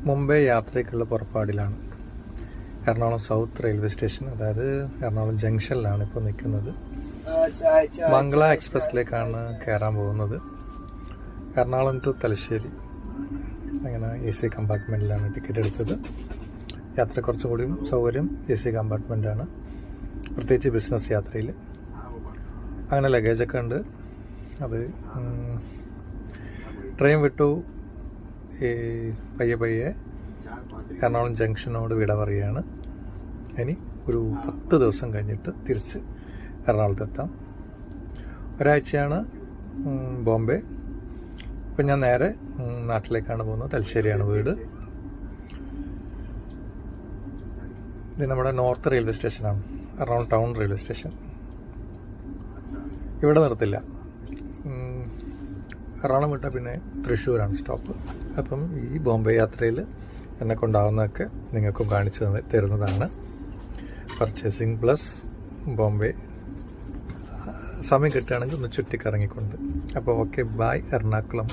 മുംബൈ യാത്രയ്ക്കുള്ള പുറപ്പാടിലാണ്. Ernakulam south railway station, അതായത് എറണാകുളം ജംഗ്ഷനിലാണ് ഇപ്പോൾ നിൽക്കുന്നത്. മംഗള എക്സ്പ്രസ്സിലേക്കാണ് കയറാൻ പോകുന്നത്. എറണാകുളം ടു തലശ്ശേരി. അങ്ങനെ AC കമ്പാർട്ട്മെൻറ്റിലാണ് ടിക്കറ്റ് എടുത്തത്. യാത്ര കുറച്ചും കൂടിയും സൗകര്യം AC കമ്പാർട്ട്മെൻറ്റാണ്, പ്രത്യേകിച്ച് ബിസിനസ് യാത്രയിൽ. അങ്ങനെ ലഗേജൊക്കെ ഉണ്ട്. അത് ട്രെയിൻ വിട്ടു പയ്യെ എറണാകുളം ജംഗ്ഷനോട് വിട പറയുകയാണ്. ഇനി ഒരു 10 ദിവസം കഴിഞ്ഞിട്ട് തിരിച്ച് എറണാകുളത്തെത്താം. ഒരാഴ്ചയാണ് ബോംബെ. ഇപ്പം ഞാൻ നേരെ നാട്ടിലേക്കാണ് പോകുന്നത്. തലശ്ശേരിയാണ് വീട്. ഇത് നമ്മുടെ നോർത്ത് റെയിൽവേ സ്റ്റേഷനാണ്, എറണാകുളം ടൗൺ റെയിൽവേ സ്റ്റേഷൻ. ഇവിടെ നിർത്തില്ല. എറണാകുളം വിട്ടാൽ പിന്നെ തൃശ്ശൂരാണ് സ്റ്റോപ്പ്. അപ്പം ഈ ബോംബെ യാത്രയിൽ എന്നെ കൊണ്ടാവുന്നതൊക്കെ നിങ്ങൾക്കും കാണിച്ചു തരുന്നതാണ്. Purchasing plus Bombay. സമയം കിട്ടുകയാണെങ്കിൽ ഒന്ന് ചുറ്റിക്കറങ്ങിക്കൊണ്ട്. അപ്പോൾ ഓക്കെ, ബൈ എറണാകുളം.